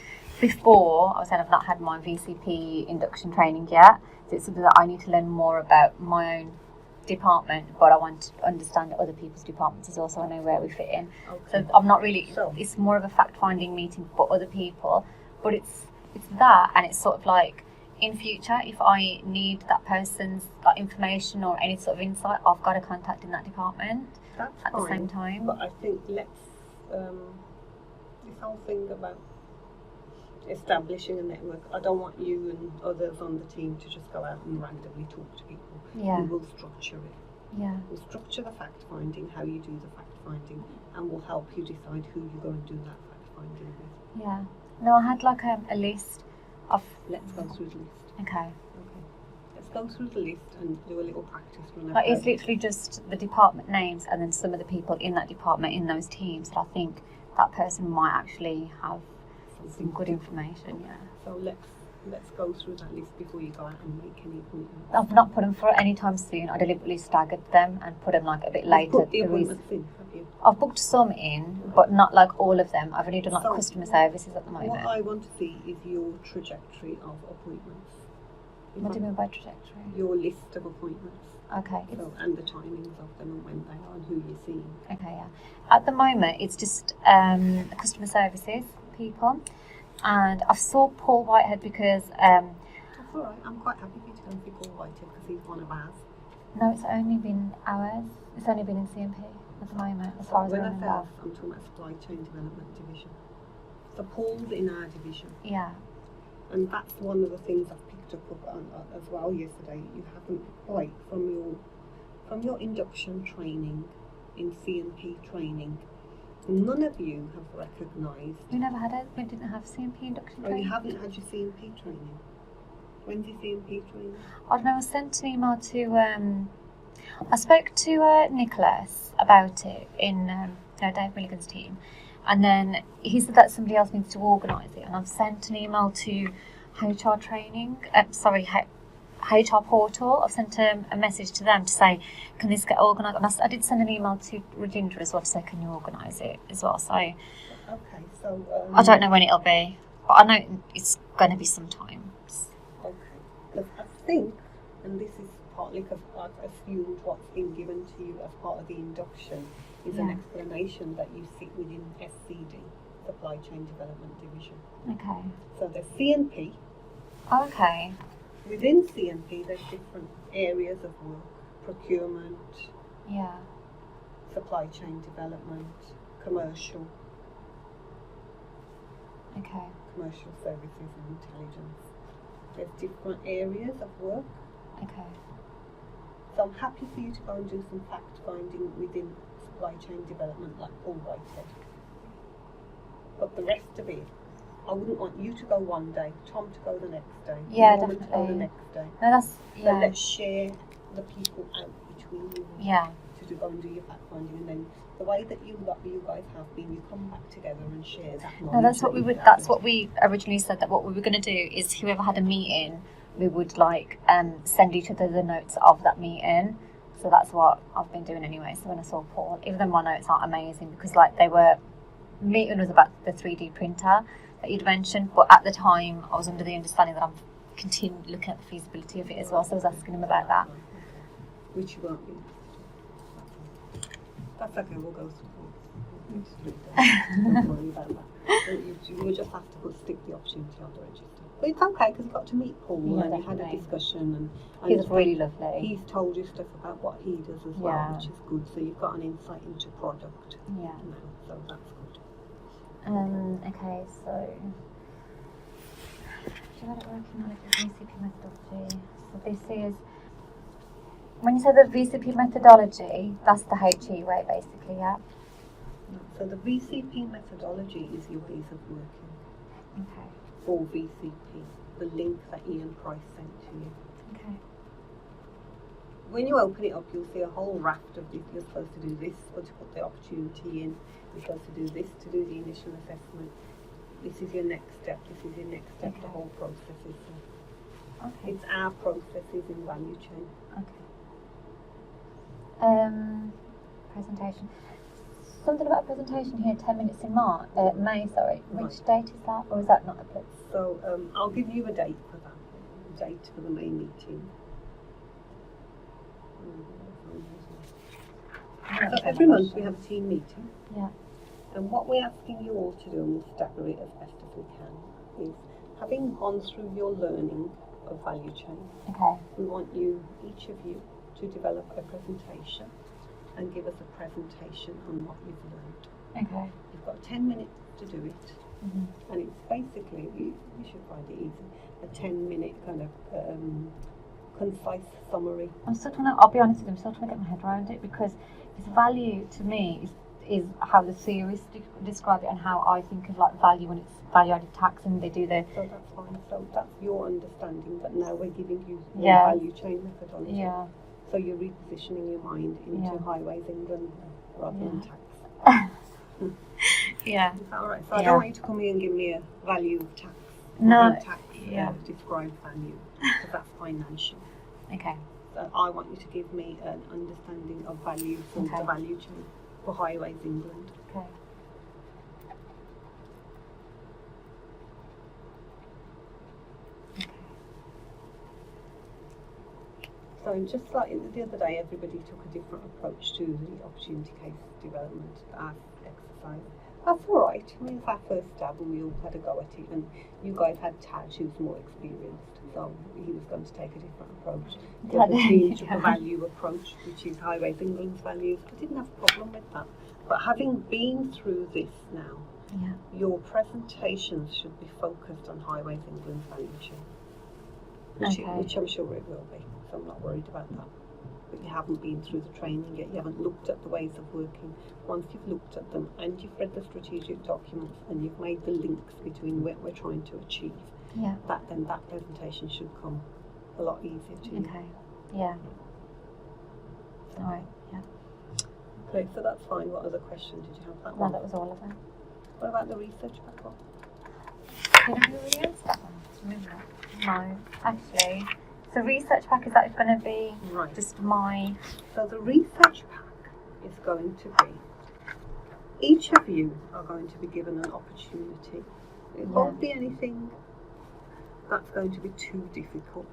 before I was saying I've not had my VCP induction training yet, so it's something that I need to learn more about my own department, but I want to understand other people's departments as well, so I know where we fit in. Okay. So I'm not really. So- It's more of a fact-finding meeting for other people, but it's that, and it's sort of like in future, if I need that person's information or any sort of insight, I've got to contact in that department That's at fine, the same time. but I think let's this whole thing about establishing a network. I don't want you and others on the team to just go out and randomly talk to people. Yeah, We will structure it. yeah, We'll structure the fact finding, how you do the fact finding, and we'll help you decide who you're going to do that fact finding with. yeah. No, I had like a list of. Let's go through the list. Okay. Okay. Let's go through the list and do a little practice run. Like it's literally just the department names and then some of the people in that department in those teams that I think that person might actually have some good information. Yeah. So let's go through that list before you go out and make any appointments. I've not put them for any time soon. I deliberately staggered them and put them like a bit later. Put the The reason- appointments in, have you? I've booked some in, but not like all of them. I've only done like So, customer services at the moment. What I want to see is your trajectory of appointments. What do you mean by trajectory? Your list of appointments. Okay. So, and the timings of them and when they are and who you're seeing. Okay, yeah. At the moment, it's just customer services people, and I saw Paul Whitehead because That's all right. I'm quite happy for you to go and see Paul Whitehead because he's one of ours. no, it's only been hours. It's only been in CMP at the moment, as far as I When I say remember. us, I'm talking about supply chain development division. So Paul's in our division, Yeah. and that's one of the things I've picked up on, as well yesterday. You haven't, like, from your induction training in CMP training, none of you have recognised. We never had it. We didn't have CMP induction Oh, training. you haven't had your CMP training. When's your CMP training? I don't know. I sent an email to. I spoke to Nicholas about it in Dave Milligan's team, and then he said that somebody else needs to organise it. And I've sent an email to HR training. HR portal. I've sent a message to them to say, can this get organised? And I did send an email to Regindra as well to say, can you organise it as well? So Okay, so I don't know when it'll be, but I know it's going to be sometime. Okay, because I think, and this is partly because I've assumed what's been given to you as part of the induction is an Yeah. explanation that you sit within SCD, Supply Chain Development Division. Okay. So there's CNP. Oh, okay. Within CNP, there's different areas of work: procurement, Yeah. supply chain development, commercial Okay. services and intelligence. There's different areas of work. Okay. So I'm happy for you to go and do some fact finding within supply chain development like Paul Whitehead. But the rest of it, I wouldn't want you to go one day, Tom to go the next day, Yeah, Norman to go the definitely. next day. No, that's So yeah. let's share the people out between you Yeah. to go and do your fact finding, and then the way that you guys have been, you come back together and share that knowledge. No, that's what we you've would. gathered. That's what we originally said. That what we were going to do is whoever had a meeting, we would like send each other the notes of that meeting. So that's what I've been doing anyway. So when I saw Paul, even though my notes aren't amazing because like they were, meeting was about the 3D printer that you'd mentioned, but at the time I was under the understanding that I'm continuing looking at the feasibility of it as well. So I was asking him about that. Which you won't be. That's okay, we'll go through. Don't worry about that. You'll just have to stick the opportunity on the register. But it's okay because you got to meet Paul Yeah, and you had a definitely. discussion and He's really lovely. he's told you stuff about what he does as well, Yeah. which is good. So you've got an insight into product Yeah. now, so that's good. Okay, so develop working knowledge of VCP methodology. So this is when you say the VCP methodology, that's the HE way basically, yeah? So the VCP methodology is your ways of working Okay. for VCP, the link that Ian Price sent to you. Okay. When you open it up, you'll see a whole raft of this. You're supposed to do this, or to put the opportunity in. You're supposed to do this to do the initial assessment. This is your next step. This is your next step. Okay. The whole process is Okay. it's our processes in value chain. Okay. Presentation. Something about presentation here, 10 minutes in May, sorry. Which date is that? Or is that not applicable? So I'll give you a date for that. A date for the May meeting. So every month we have a team meeting. Yeah. And what we're asking you all to do, and we'll stagger it as best as we can, is having gone through your learning of value chain, Okay. we want you, each of you, to develop a presentation and give us a presentation on what you've learned. Okay. You've got 10 minutes to do it, Mm-hmm. and it's basically, you should find it easy, a 10-minute kind of concise summary. I'll be honest with you, I'm still trying to get my head around it because its value to me is how the theorists describe it and how I think of like value when it's value added tax and they do the So that's fine. So that's your understanding, but now we're giving you your Yeah. value chain methodology. yeah. So you're repositioning your mind into Yeah. Highways England rather than Yeah. tax. Yeah. Is that all right? So I Yeah. don't want you to come here and give me a value of tax. No. Tax Yeah. described value, because that's financial. Okay. So I want you to give me an understanding of value from Okay. the value chain. for Highways England. Okay. So just like the other day, everybody took a different approach to the opportunity case development exercise. That's all right. I mean, it's our first stab and we all had a go at it. And you guys had Taj, who's more experienced, so he was going to take a different approach. The other team took a value approach, which is Highways England's values. I didn't have a problem with that. But having been through this now, your presentations should be focused on Highways England's value chain, which I'm sure it will be. So I'm not worried about that. But you haven't been through the training yet. You haven't looked at the ways of working. Once you've looked at them and you've read the strategic documents and you've made the links between what we're trying to achieve, that presentation should come a lot easier to you. Okay. Yeah. All right. Yeah. Okay, so that's fine. What other question did you have? That No, one? that was all of them. What about the research backlog? Did I already answer that one? Remember that? No, actually. So research pack, is that going to be just my... So the research pack is going to be, each of you are going to be given an opportunity. It won't be anything that's going to be too difficult.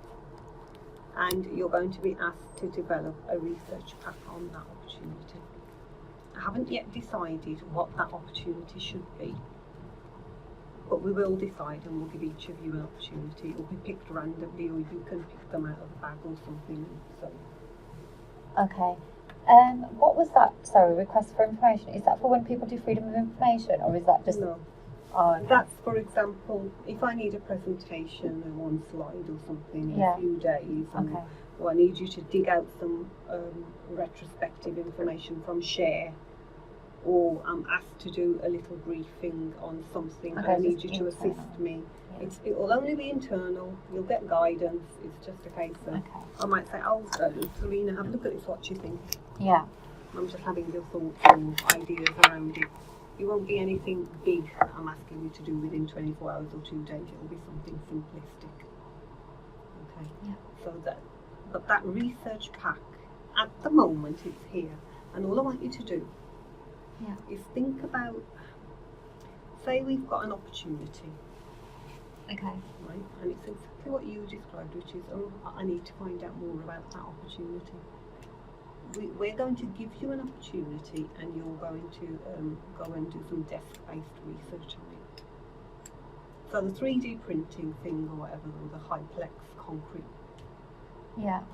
And you're going to be asked to develop a research pack on that opportunity. I haven't yet decided what that opportunity should be. But we will decide and we'll give each of you an opportunity. It will be picked randomly or you can pick them out of a bag or something. So. Okay. What was that? Sorry, request for information. Is that for when people do freedom of information or is that just... No. Oh, okay. That's, for example, if I need a presentation in one slide or something in a few days, or I need you to dig out some retrospective information from Share, or I'm asked to do a little briefing on something and I need you to assist me. It will only be internal, you'll get guidance, it's just a case of, I might say, Serena, have a look at this, what do you think? Yeah. I'm just having your thoughts and ideas around it. It won't be anything big that I'm asking you to do within 24 hours or 2 days, it will be something simplistic. Okay? Yeah. So but that research pack, at the moment it's here, and all I want you to do is think about, say we've got an opportunity. Okay. Right? And it's exactly what you described, which is, I need to find out more about that opportunity. We're going to give you an opportunity and you're going to go and do some desk-based research on it. So the 3D printing thing or whatever, or the Hyplex concrete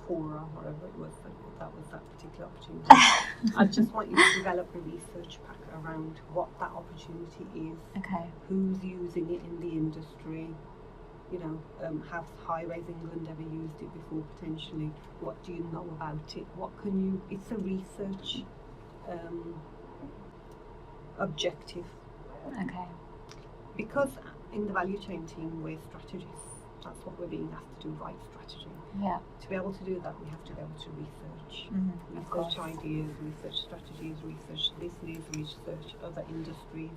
pourer, whatever it was, that was that particular opportunity. I just want you to develop a research pack around what that opportunity is, who's using it in the industry, you know, have Highways England ever used it before potentially, what do you know about it, what can you, it's a research objective. Okay. Because in the value chain team we're strategists, that's what we're being asked to do, write strategy. Yeah. To be able to do that we have to be able to research. Research ideas, research strategies, research business, research other industries.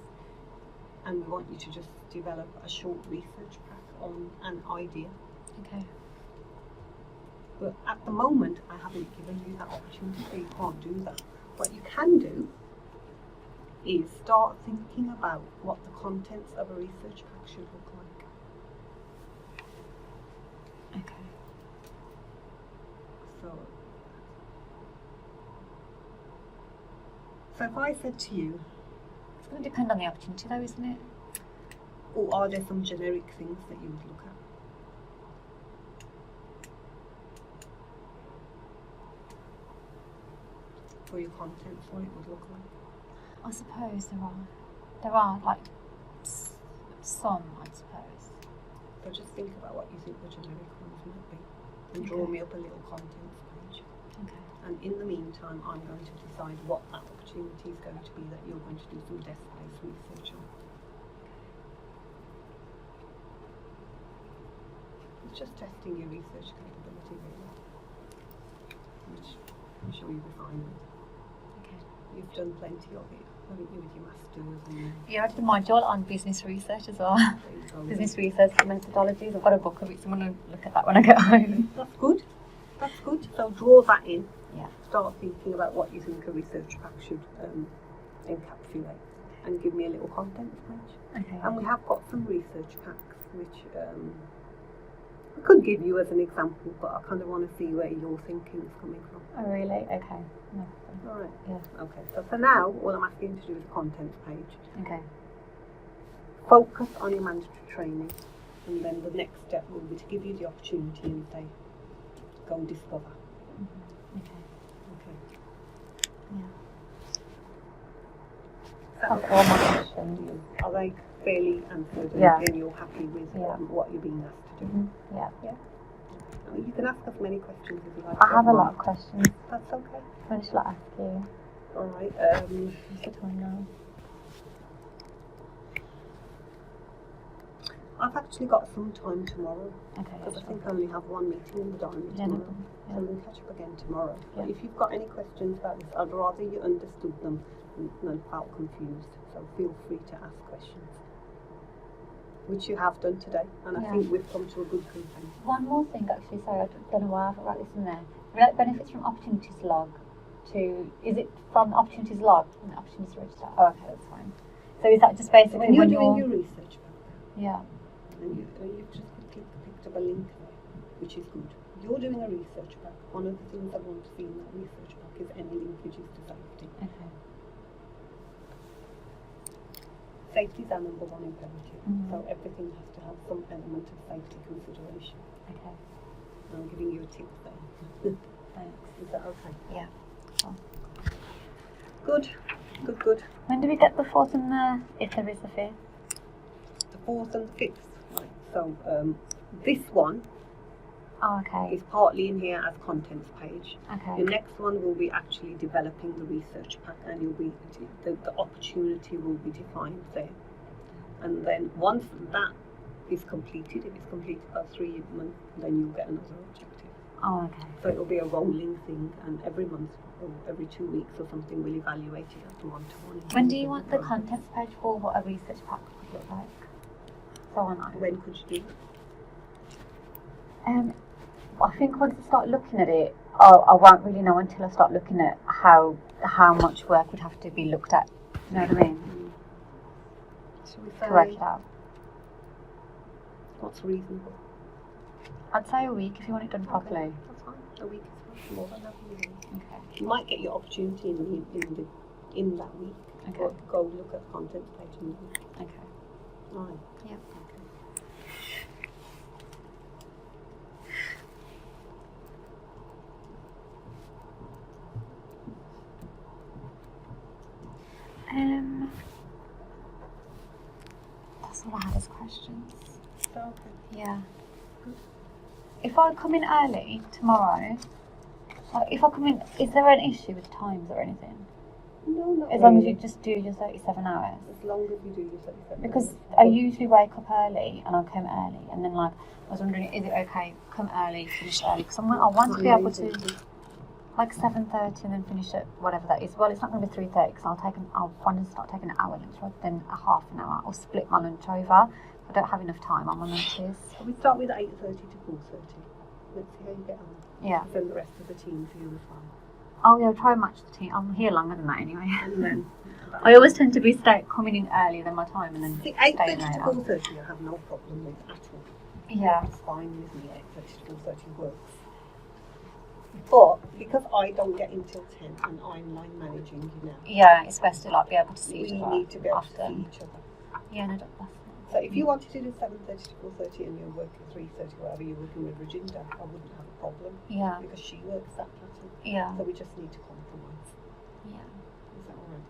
And we want you to just develop a short research pack on an idea. Okay. But at the moment, I haven't given you that opportunity, so you can't do that. What you can do is start thinking about what the contents of a research pack should look like. Okay. So if I said to you, It's going to depend on the opportunity though, isn't it? or are there some generic things that you would look at? For your contents, what it would look like? I suppose there are like some, I suppose. So just think about what you think the generic ones might be and draw me up a little contents page. Okay. And in the meantime, I'm going to decide what that opportunity is going to be that you're going to do some desk-based research on. It's just testing your research capability, really, which I'm sure you'll be fine with. Okay. You've done plenty of it, haven't you, with your masters and Yeah, I did my module on business research as well. there you go. Business research methodologies. I've got a book of it, so I'm going to look at that when I get home. That's good. That's good. So draw that in. Yeah. Start thinking about what you think a research pack should encapsulate and give me a little contents page. Okay. And we have got some research packs which I could give you as an example, but I kind of want to see where your thinking is coming from. Oh, really? Okay. No. All right. Yeah. Okay. So for now, all I'm asking you to do is the contents page. Okay. Focus on your mandatory training, and then the next step will be to give you the opportunity and say, go and discover. Okay. Okay. Yeah. So, That's all my questions. are they fairly answered? Yeah. And you're happy with Yeah. what you're being asked to do? Yeah. I mean, you can ask us many questions if you like. I have a lot of questions. That's okay. When shall I ask you? All right. What's the time now? I've actually got some time tomorrow Okay. because I think I only have one meeting in the diary Yeah, no tomorrow. problem. So we'll catch up again tomorrow. Yeah. But if you've got any questions about this, I'd rather you understood them than felt confused. So feel free to ask questions, which you have done today, and I Yeah. think we've come to a good consensus. One more thing, actually. Sorry, I don't know why I haven't write this in there. Relate benefits from opportunities log to. Is it from opportunities log and opportunities register? Oh, okay, that's fine. So is that just basically When you're doing your research back Yeah. and you've just picked up a link there, which is good. You're doing a research pack. One of the things I want to see in that research pack is any linkages to safety. Okay. Safety is our number one imperative, Mhm. so everything has to have some element of safety consideration. Okay. I'm giving you a tip there. Thanks. Is that okay? Yeah. Cool. Good, good, good. When do we get the fourth and the if there is a fifth? The 4th and 5th. Right. So this one Oh, okay. is partly in here as contents page. Okay. Your next one will be actually developing the research pack, and you'll be the opportunity will be defined there. And then once that is completed, if it's completed by 3 months, then you'll get another objective. Oh, okay. So it'll be a rolling thing, and every month or every 2 weeks or something, we'll evaluate it at the one-to-one. When do you want the contents page for? What a research pack would look like? So on. When could you do it? I think once I start looking at it, I won't really know until I start looking at how much work would have to be looked at. You know what I mean? Should we To work say it out. what's reasonable? I'd say a week if you want it done properly. That's fine. A week is fine. More than happy with it. Okay. You might get your opportunity in that week. Okay. But go look at the contents page in the week. Okay. Right. Yep. That's all I had as questions. Okay. Yeah. If I come in early tomorrow, if I come in, is there an issue with times or anything? No, not As long as really. you just do your 37 hours. As long as you do your 37 Because hours. I usually wake up early and I come early, and then like I was wondering, is it okay come early, finish early? Because I want to be able to like 7:30 and then finish at whatever that is. Well, it's not going to be 3:30 because I'll want to start taking an hour lunch rather than a half an hour, or split my lunch over. If I don't have enough time on my lunches. So we start with 8:30 to 4:30. Let's see how you get on. Yeah. Then the rest of the team's here as well. Oh yeah, I'll try and match the team. I'm here longer than that anyway. And then I always tend to be coming in earlier than my time and then the staying 8:30 to later. 4:30 I have no problem with at all. Yeah. It's fine with me. 8:30 to 4:30 works. But because I don't get until 10 and I'm line managing you now, Yeah, it's best to like be able to see each we other need to be able to often. see each other. Yeah, no, that's So if you wanted to do 7:30 to 4:30 and you're working 3:30, wherever you're working with Virginia, I wouldn't have a problem Yeah. because she works that pattern. Yeah. So we just need to compromise. Yeah. Is that alright?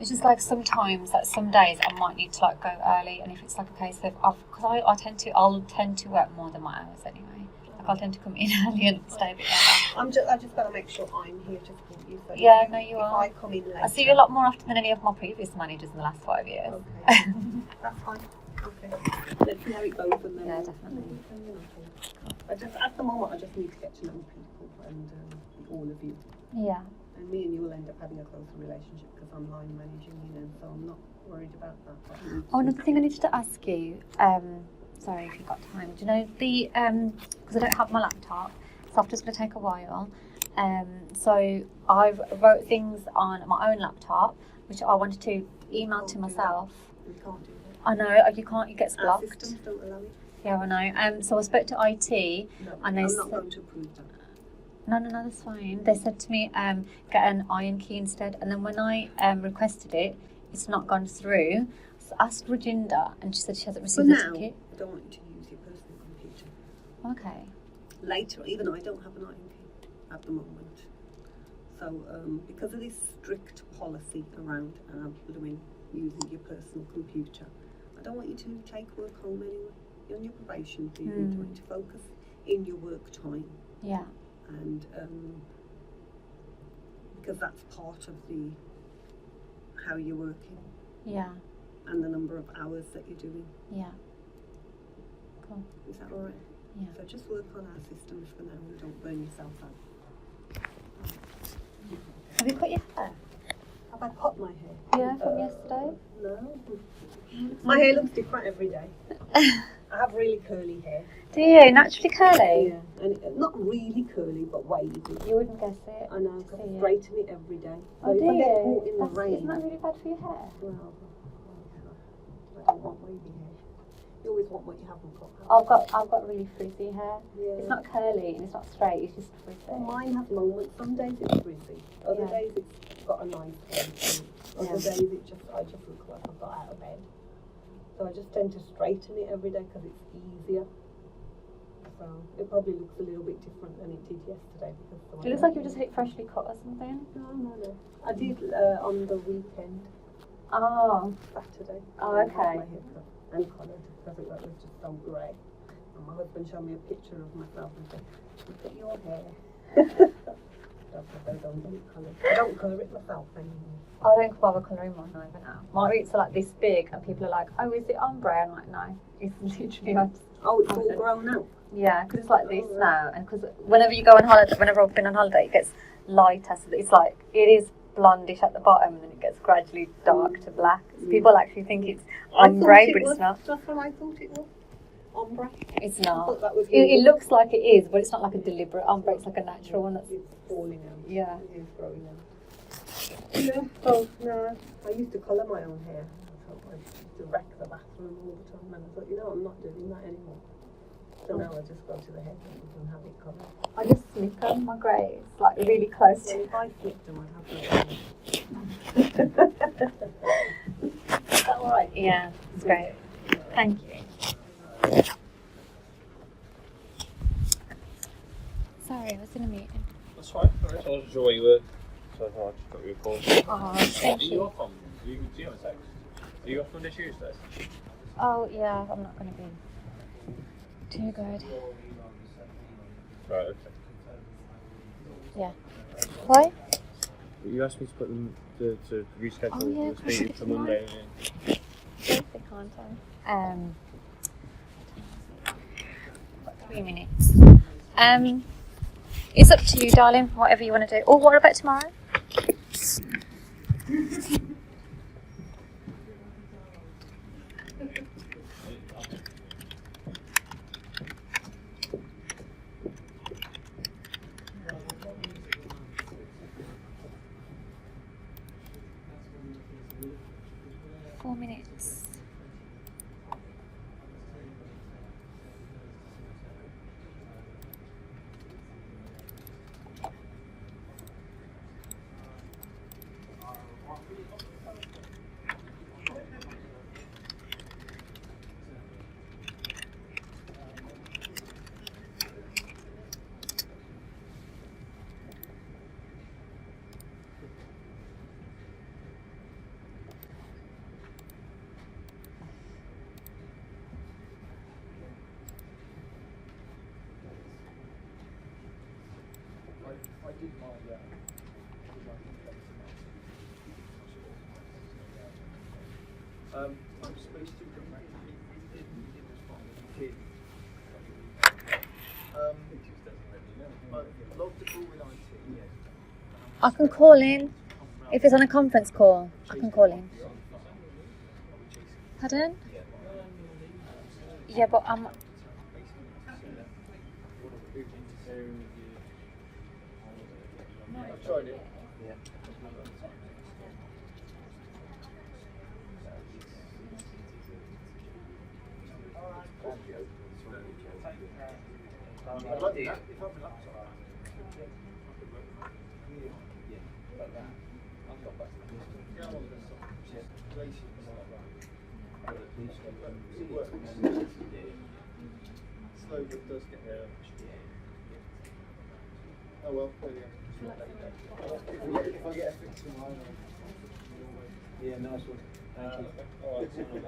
It's just like sometimes, like some days, I might need to like go early, and if it's like a case of, because I'll tend to work more than my hours anyway. Like I'll tend to come in early and stay a bit later. I just gotta make sure I'm here to support you. So Yeah, no, you if are. I come in later, I see you a lot more often than any of my previous managers in the last 5 years. Okay, that's fine. Okay, let's see how it goes and then. Yeah, definitely. I just at the moment I just need to get to know people and all of you. Yeah. And me and you will end up having a closer relationship because I'm line managing, so I'm not worried about that. But I need Oh, to- another thing I needed to ask you. Sorry if you've got time. Do you know the because I don't have my laptop, software's going to take a while. So I've wrote things on my own laptop, which I wanted to email to myself. We can't do that. I know, you can't, it gets Our blocked. systems don't allow it. Yeah, I know. So I spoke to IT, No, and they I'm said, not going to approve that. no, that's fine. They said to me, get an iron key instead. And then when I requested it, it's not gone through. So I asked Rajinder, and she said she hasn't For received now, the ticket. I don't want you to use your personal computer. Okay. Later, even I don't have an iron key at the moment. So, because of this strict policy around using your personal computer, I don't want you to take work home anyway. You're on your probation period. I want you to focus in your work time. Yeah. And because that's part of the how you're working Yeah. and the number of hours that you're doing. Yeah. Cool. Is that all right? Yeah. So just work on our systems for now and don't burn yourself out. Have you cut your hair? Have I cut my hair? Yeah, from yesterday? No. My hair looks different every day. I have really curly hair. Do you? Naturally curly? Yeah. And not really curly, but wavy. You wouldn't guess it. I know, because I Yeah. straighten it every day. So Oh, if do I get you? caught in the rain... Isn't that really bad for your hair? Well, I don't want wavy hair. You always want what you haven't got. I've got really frizzy hair. Yeah. It's not curly and it's not straight, it's just frizzy. Well, mine has moments. Some days it's frizzy. Other Yeah. days it's got a nice hair. Other days I just look like I've got out of bed. So I just tend to straighten it every day because it's easier. So it probably looks a little bit different than it did yesterday. It looks like you just had it freshly cut or something. No. I did on the weekend, Oh. Saturday. Oh, I had okay. my hair cut and coloured because it was just so grey. And my husband showed me a picture of myself and said, "Look at your hair." I don't colour it myself anymore. I don't bother colouring mine over now. My roots are like this big and people are like, oh, is it ombre? I'm like, no, it's literally on. Oh, it's all grown out. Yeah, because it's like this now, and because whenever you go on holiday, whenever I've been on holiday, it gets lighter. So it's like it is blondish at the bottom, and then it gets gradually dark to black. So people actually think it's ombre, but it's not. That's what I thought it was. Ombre. It's I not. thought that was It looks like it is, but it's not like a deliberate ombre. It's like a natural one. That's It's falling out. yeah. It is growing out. Yeah. Oh no. I used to colour my own hair. I used to wreck the bathroom all the time, and I thought, I'm not doing that anymore. So now I just go to the hairdresser and have it coloured. I just snip them. My grey is like really close So to. if I flipped them, I'd have them. Is that all right? Yeah, it's great. Thank you. Sorry, I was in a meeting. That's fine. I wasn't sure where you were, so I thought I'd just got you a call. Oh, Are thank you you. off on? Do you have a text? Are you off Monday, Tuesday? Oh, yeah, I'm not going to be too good. Right, okay. Yeah. Why? You asked me to put them to reschedule Oh, yeah, this meeting for Monday. Thursday, can't I? Got 3 minutes. It's up to you, darling, whatever you want to do. Or what about tomorrow? Four minutes. I'm supposed to come back. I logged the call with IT. I can call in. If it's on a conference call, I can call in. Pardon? Yeah, but I'm... I've tried it. Yeah. Oh well, there you go. If I get a fix tomorrow, yeah, nice one. Thank you.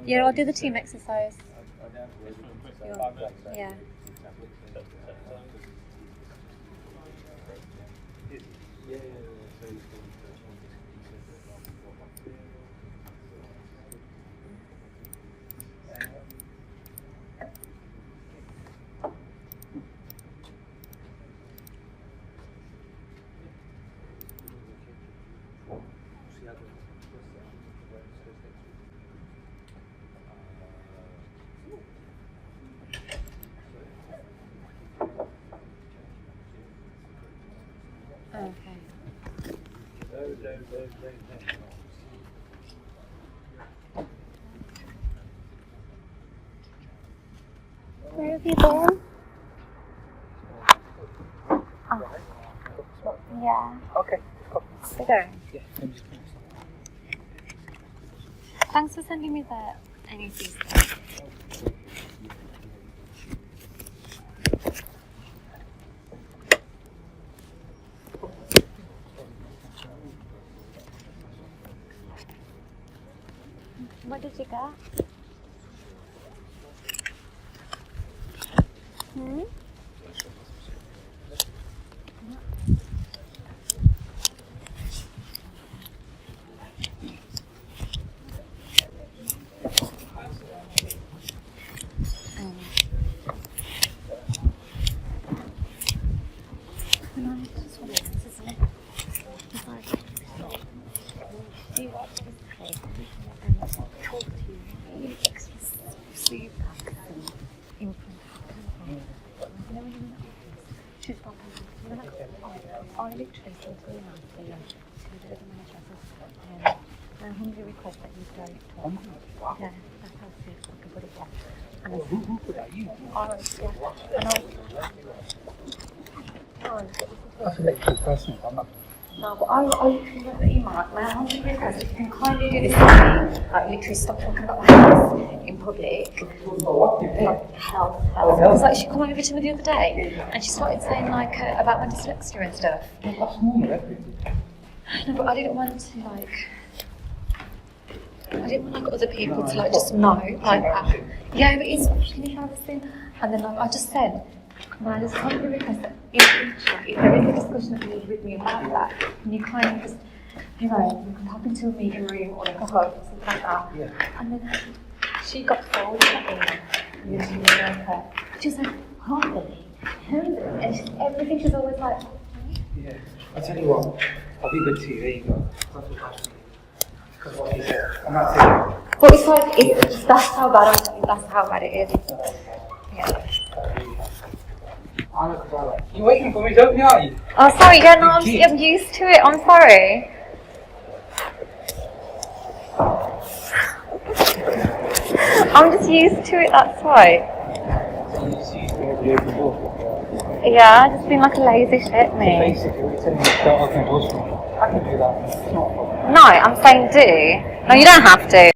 Yeah, I'll do the team exercise. Yeah. Okay. Where have you been? Oh. Yeah. Okay. Okay. Yeah. Thanks for sending me the NEC stuff. What did you get? Hmm? Do you watch this place and talk to you really extra sweet accent in front of people? You know when you're in the office, she's not I literally said to the manager, to the manager, I humbly request that you don't talk. Yeah, that's how sweet I can put it there. And I said, Who put that? You? alright, yeah. And I was, That's a bit too personal. I'm not. no, but I literally wrote the email, like, my humble request, if you can kindly do this for me, like, literally stop talking about my house in public, like, health. Because, like, she came over to me the other day, and she started saying, like, about my dyslexia and stuff. That's normal, No, but I didn't want to, like, other people to, like, just know, like, yeah, but it's really embarrassing. And then, like, I just said, can I just humbly request that in future, if there is a discussion that you need with me about that, can you kind of just, you know, you can pop into a meeting room or like a hub or something like that. Yeah. And then she got forward to that email. And she was like, she was like, Harley, and everything she's always like, Yeah. I tell you what, I'll be good to you. There you go. Because what he said, I'm not saying. but it's like, that's how bad it is. Yeah. You're waiting for me, don't you, are you? Oh, sorry, yeah, no, I'm used to it, I'm sorry. I'm just used to it, that's why. Yeah, I just been like a lazy shit, me. Basically, we're telling you to start opening doors for me. I can do that. It's not a problem. No, I'm saying do. No, you don't have to.